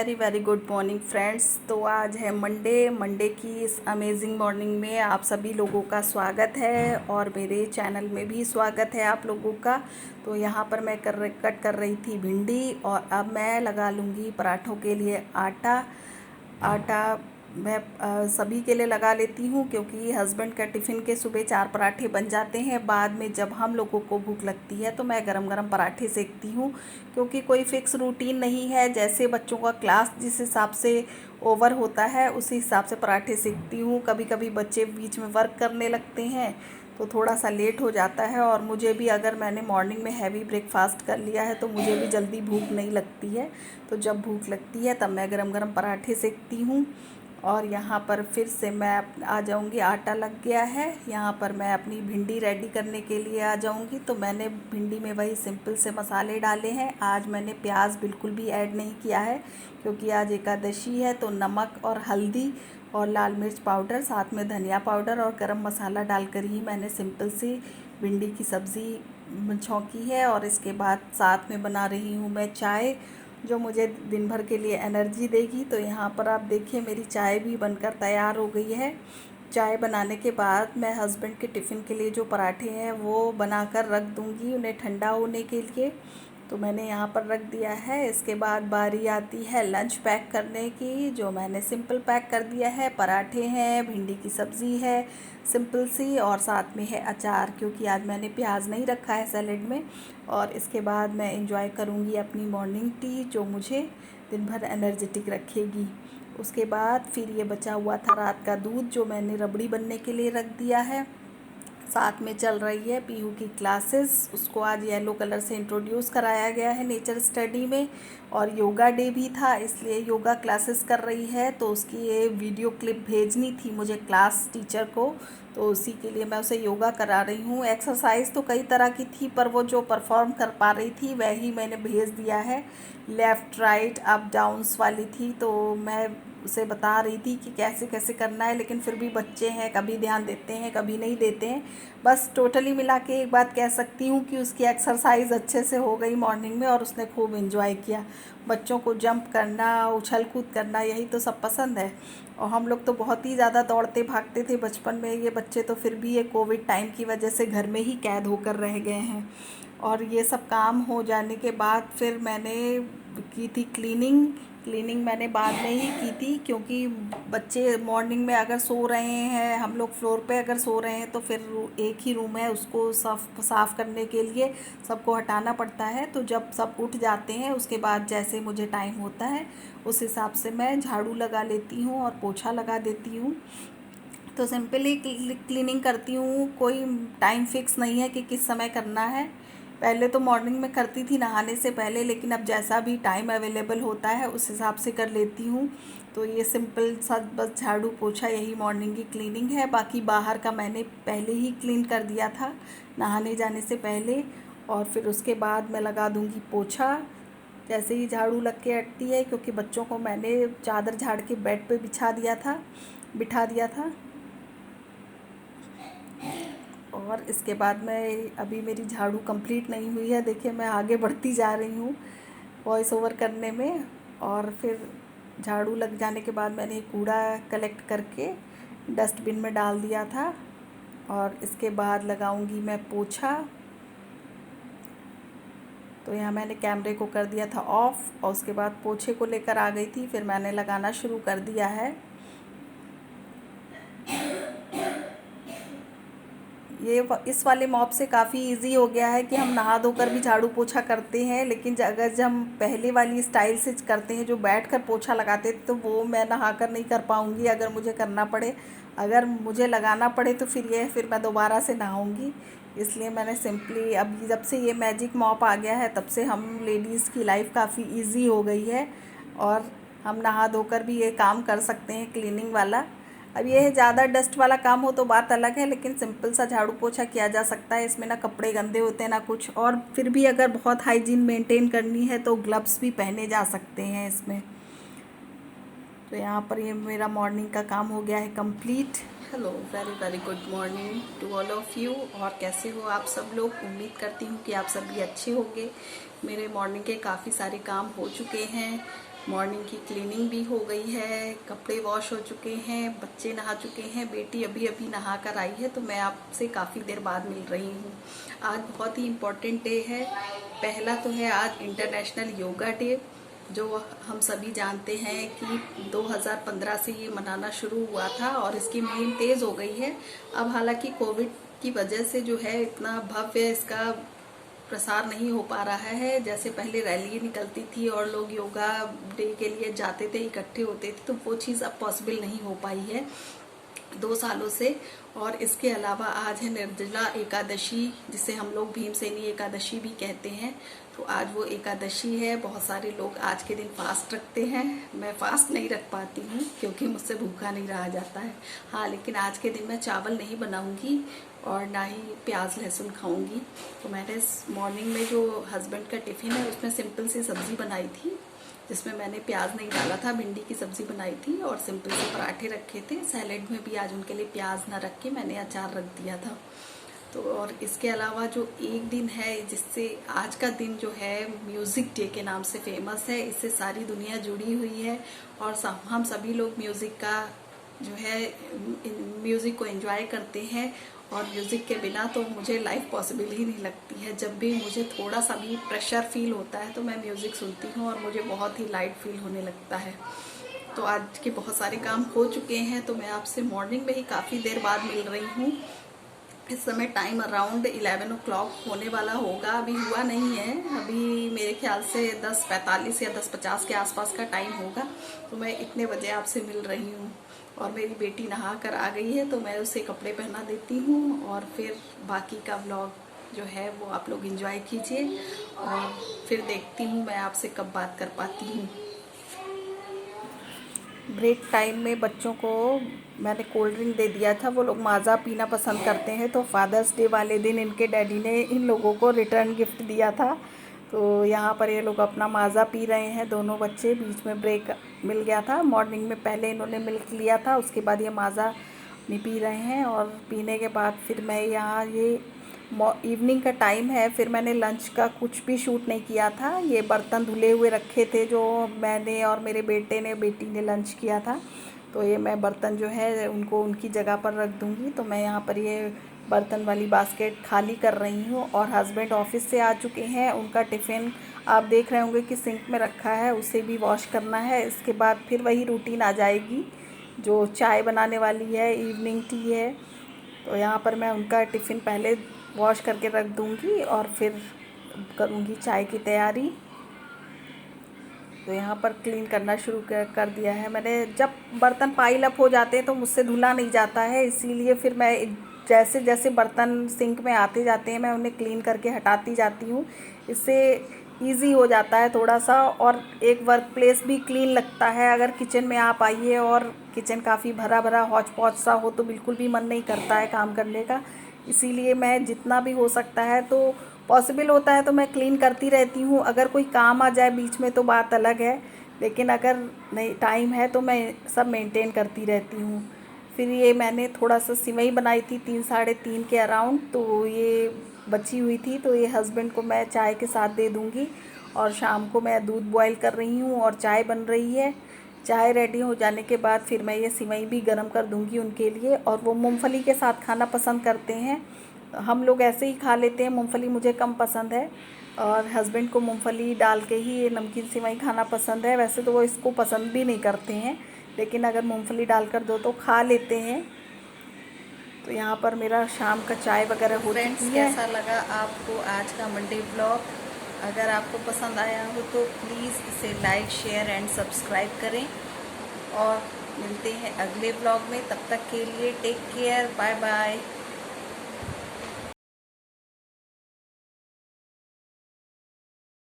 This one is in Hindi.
Very very good morning friends. तो आज है मंडे की इस अमेजिंग मॉर्निंग में आप सभी लोगों का स्वागत है और मेरे चैनल में भी स्वागत है आप लोगों का। तो यहाँ पर मैं कट कर रही थी भिंडी और अब मैं लगा लूँगी पराठों के लिए आटा मैं सभी के लिए लगा लेती हूँ क्योंकि हस्बैंड का टिफ़िन के सुबह 4 पराठे बन जाते हैं। बाद में जब हम लोगों को भूख लगती है तो मैं गरम गरम पराठे सेकती हूँ क्योंकि कोई फ़िक्स रूटीन नहीं है। जैसे बच्चों का क्लास जिस हिसाब से ओवर होता है उसी हिसाब से पराठे सेकती हूँ। कभी कभी बच्चे बीच में वर्क करने लगते हैं तो थोड़ा सा लेट हो जाता है और मुझे भी अगर मैंने मॉर्निंग में हैवी ब्रेकफास्ट कर लिया है तो मुझे भी जल्दी भूख नहीं लगती है। तो जब भूख लगती है तब मैं गरम गरम पराठे सेकती हूँ। और यहाँ पर फिर से मैं आ जाऊँगी, आटा लग गया है। यहाँ पर मैं अपनी भिंडी रेडी करने के लिए आ जाऊँगी। तो मैंने भिंडी में वही सिंपल से मसाले डाले हैं। आज मैंने प्याज बिल्कुल भी ऐड नहीं किया है क्योंकि आज एकादशी है। तो नमक और हल्दी और लाल मिर्च पाउडर, साथ में धनिया पाउडर और गरम मसाला डालकर ही मैंने सिंपल सी भिंडी की सब्ज़ी छौंकी है। और इसके बाद साथ में बना रही हूँ मैं चाय जो मुझे दिन भर के लिए एनर्जी देगी। तो यहाँ पर आप देखिए मेरी चाय भी बनकर तैयार हो गई है। चाय बनाने के बाद मैं हस्बैंड के टिफ़िन के लिए जो पराठे हैं वो बनाकर रख दूँगी उन्हें ठंडा होने के लिए। तो मैंने यहाँ पर रख दिया है। इसके बाद बारी आती है लंच पैक करने की, जो मैंने सिंपल पैक कर दिया है। पराठे हैं, भिंडी की सब्ज़ी है सिंपल सी, और साथ में है अचार क्योंकि आज मैंने प्याज नहीं रखा है सैलेड में। और इसके बाद मैं एंजॉय करूँगी अपनी मॉर्निंग टी जो मुझे दिन भर एनर्जेटिक रखेगी। उसके बाद फिर ये बचा हुआ था रात का दूध जो मैंने रबड़ी बनने के लिए रख दिया है। साथ में चल रही है पीहू की क्लासेस, उसको आज येलो कलर से इंट्रोड्यूस कराया गया है नेचर स्टडी में। और योगा डे भी था इसलिए योगा क्लासेस कर रही है। तो उसकी ये वीडियो क्लिप भेजनी थी मुझे क्लास टीचर को, तो उसी के लिए मैं उसे योगा करा रही हूँ। एक्सरसाइज तो कई तरह की थी पर वो जो परफॉर्म कर पा रही थी वही मैंने भेज दिया है। लेफ़्ट राइट अप डाउन्स वाली थी तो मैं उसे बता रही थी कि कैसे कैसे करना है, लेकिन फिर भी बच्चे हैं, कभी ध्यान देते हैं कभी नहीं देते हैं। बस टोटली मिला के एक बात कह सकती हूँ कि उसकी एक्सरसाइज अच्छे से हो गई मॉर्निंग में और उसने खूब एंजॉय किया। बच्चों को जंप करना, उछल कूद करना यही तो सब पसंद है। और हम लोग तो बहुत ही ज़्यादा दौड़ते भागते थे बचपन में, ये बच्चे तो फिर भी ये कोविड टाइम की वजह से घर में ही कैद होकर रह गए हैं। और ये सब काम हो जाने के बाद फिर मैंने की थी क्लीनिंग मैंने बाद में ही की थी क्योंकि बच्चे मॉर्निंग में अगर सो रहे हैं, हम लोग फ्लोर पे अगर सो रहे हैं तो फिर एक ही रूम है, उसको साफ़ करने के लिए सबको हटाना पड़ता है। तो जब सब उठ जाते हैं उसके बाद जैसे मुझे टाइम होता है उस हिसाब से मैं झाड़ू लगा लेती हूँ और पोछा लगा देती हूँ। तो सिंपली क्लीनिंग करती हूँ, कोई टाइम फिक्स नहीं है कि किस समय करना है। पहले तो मॉर्निंग में करती थी नहाने से पहले, लेकिन अब जैसा भी टाइम अवेलेबल होता है उस हिसाब से कर लेती हूँ। तो ये सिंपल सा बस झाड़ू पोछा यही मॉर्निंग की क्लीनिंग है। बाकी बाहर का मैंने पहले ही क्लीन कर दिया था नहाने जाने से पहले। और फिर उसके बाद मैं लगा दूँगी पोछा जैसे ही झाड़ू लग के हटती है, क्योंकि बच्चों को मैंने चादर झाड़ के बेड पे बिठा दिया था। और इसके बाद मैं अभी मेरी झाड़ू कंप्लीट नहीं हुई है, देखिए मैं आगे बढ़ती जा रही हूँ वॉइस ओवर करने में। और फिर झाड़ू लग जाने के बाद मैंने कूड़ा कलेक्ट करके डस्टबिन में डाल दिया था। और इसके बाद लगाऊंगी मैं पोछा। तो यहाँ मैंने कैमरे को कर दिया था ऑफ़ और उसके बाद पोछे को लेकर आ गई थी, फिर मैंने लगाना शुरू कर दिया है। इस वाले मॉप से काफ़ी इजी हो गया है कि हम नहा धोकर भी झाड़ू पोछा करते हैं। लेकिन अगर जब हम पहले वाली स्टाइल से करते हैं जो बैठकर पोछा लगाते थे तो वो मैं नहाकर नहीं कर पाऊँगी अगर मुझे करना पड़े। अगर मुझे लगाना पड़े तो फिर मैं दोबारा से नहाऊँगी। इसलिए मैंने सिंपली अब जब से ये मैजिक मॉप आ गया है तब से हम लेडीज़ की लाइफ काफ़ी ईजी हो गई है और हम नहा धोकर भी ये काम कर सकते हैं क्लीनिंग वाला। अब ये है ज़्यादा डस्ट वाला काम हो तो बात अलग है, लेकिन सिंपल सा झाड़ू पोछा किया जा सकता है। इसमें ना कपड़े गंदे होते हैं ना कुछ, और फिर भी अगर बहुत हाइजीन मेंटेन करनी है तो ग्लव्स भी पहने जा सकते हैं इसमें। तो यहाँ पर ये मेरा मॉर्निंग का काम हो गया है complete. Hello, very very good morning to all of you. और कैसे हो आप सब लोग? उम्मीद करती हूँ कि आप सभी अच्छे होंगे। मेरे मॉर्निंग के काफ़ी सारे काम हो चुके हैं। मॉर्निंग की क्लीनिंग भी हो गई है, कपड़े वॉश हो चुके हैं, बच्चे नहा चुके हैं, बेटी अभी अभी नहा कर आई है, तो मैं आपसे काफ़ी देर बाद मिल रही हूँ। आज बहुत ही इम्पोर्टेंट डे है। पहला तो है आज इंटरनेशनल योगा डे, जो हम सभी जानते हैं कि 2015 से ये मनाना शुरू हुआ था और इसकी मुहिम तेज़ हो गई है। अब हालांकि कोविड की वजह से जो है इतना भव्य इसका प्रसार नहीं हो पा रहा है। जैसे पहले रैली निकलती थी और लोग योगा डे के लिए जाते थे, इकट्ठे होते थे, तो वो चीज़ अब पॉसिबल नहीं हो पाई है 2 सालों से। और इसके अलावा आज है निर्जला एकादशी, जिसे हम लोग भीमसेनी एकादशी भी कहते हैं। तो आज वो एकादशी है। बहुत सारे लोग आज के दिन फास्ट रखते हैं। मैं फास्ट नहीं रख पाती हूँ क्योंकि मुझसे भूखा नहीं रहा जाता है। हाँ, लेकिन आज के दिन मैं चावल नहीं बनाऊँगी और ना ही प्याज लहसुन खाऊंगी। तो मैंने मॉर्निंग में जो हस्बैंड का टिफ़िन है उसमें सिंपल सी सब्ज़ी बनाई थी, जिसमें मैंने प्याज नहीं डाला था। भिंडी की सब्ज़ी बनाई थी और सिंपल से पराठे रखे थे। सैलेड में भी आज उनके लिए प्याज ना रख के मैंने अचार रख दिया था। तो और इसके अलावा जो एक दिन है जिससे आज का दिन जो है म्यूज़िक डे के नाम से फेमस है, इससे सारी दुनिया जुड़ी हुई है और हम सभी लोग म्यूज़िक का जो है म्यूज़िक को एंजॉय करते हैं। और म्यूज़िक के बिना तो मुझे लाइफ पॉसिबल ही नहीं लगती है। जब भी मुझे थोड़ा सा भी प्रेशर फील होता है तो मैं म्यूज़िक सुनती हूँ और मुझे बहुत ही लाइट फील होने लगता है। तो आज के बहुत सारे काम हो चुके हैं, तो मैं आपसे मॉर्निंग में ही काफ़ी देर बाद मिल रही हूँ। इस समय टाइम अराउंड 11 o'clock होने वाला होगा, अभी हुआ नहीं है। अभी मेरे ख्याल से 10:45 या 10:50 के आसपास का टाइम होगा। तो मैं इतने बजे आपसे मिल रही हूँ और मेरी बेटी नहा कर आ गई है, तो मैं उसे कपड़े पहना देती हूँ और फिर बाकी का व्लॉग जो है वो आप लोग एंजॉय कीजिए और फिर देखती हूँ मैं आपसे कब बात कर पाती हूँ। ब्रेक टाइम में बच्चों को मैंने कोल्ड ड्रिंक दे दिया था। वो लोग माज़ा पीना पसंद करते हैं, तो फादर्स डे वाले दिन इनके डैडी ने इन लोगों को रिटर्न गिफ्ट दिया था। तो यहाँ पर ये लोग अपना माज़ा पी रहे हैं, दोनों बच्चे। बीच में ब्रेक मिल गया था। मॉर्निंग में पहले इन्होंने मिल्क लिया था, उसके बाद ये माज़ा नहीं पी रहे हैं। और पीने के बाद फिर मैं यहाँ ये इवनिंग का टाइम है, फिर मैंने लंच का कुछ भी शूट नहीं किया था। ये बर्तन धुले हुए रखे थे जो मैंने और मेरे बेटी ने लंच किया था। तो ये मैं बर्तन जो है उनको उनकी जगह पर रख दूँगी। तो मैं यहाँ पर ये बर्तन वाली बास्केट खाली कर रही हूँ। और हस्बैंड ऑफिस से आ चुके हैं, उनका टिफ़िन आप देख रहे होंगे कि सिंक में रखा है, उसे भी वॉश करना है। इसके बाद फिर वही रूटीन आ जाएगी जो चाय बनाने वाली है, इवनिंग टी है। तो यहाँ पर मैं उनका टिफ़िन पहले वॉश करके रख दूँगी और फिर करूँगी चाय की तैयारी। तो यहाँ पर क्लीन करना शुरू कर दिया है मैंने। जब बर्तन पाइल अप हो जाते हैं तो मुझसे धुला नहीं जाता है, इसीलिए फिर मैं जैसे जैसे बर्तन सिंक में आते जाते हैं मैं उन्हें क्लीन करके हटाती जाती हूँ। इससे इजी हो जाता है थोड़ा सा, और एक वर्क प्लेस भी क्लीन लगता है। अगर किचन में आप आइए और किचन काफ़ी भरा भरा हौच पौच सा हो तो बिल्कुल भी मन नहीं करता है काम करने का। इसीलिए मैं जितना भी हो सकता है, तो पॉसिबल होता है तो मैं क्लीन करती रहती हूँ। अगर कोई काम आ जाए बीच में तो बात अलग है, लेकिन अगर नहीं टाइम है तो मैं सब मेंटेन करती रहती हूँ। फिर ये मैंने थोड़ा सा सिवई बनाई थी 3 साढ़े 3 के अराउंड, तो ये बची हुई थी, तो ये हस्बैंड को मैं चाय के साथ दे दूँगी। और शाम को मैं दूध बॉईल कर रही हूँ और चाय बन रही है। चाय रेडी हो जाने के बाद फिर मैं ये सिवई भी गर्म कर दूँगी उनके लिए। और वो मूंगफली के साथ खाना पसंद करते हैं। हम लोग ऐसे ही खा लेते हैं, मूंगफली मुझे कम पसंद है और हस्बैंड को मूंगफली डाल के ही ये नमकीन सिवई खाना पसंद है। वैसे तो वो इसको पसंद भी नहीं करते हैं, लेकिन अगर मूंगफली डालकर दो तो खा लेते हैं। तो यहाँ पर मेरा शाम का चाय वगैरह हो चुकी है। कैसा लगा आपको आज का मंडे ब्लॉग? अगर आपको पसंद आया हो तो प्लीज़ इसे लाइक, शेयर एंड सब्सक्राइब करें। और मिलते हैं अगले ब्लॉग में, तब तक के लिए टेक केयर, बाय बाय।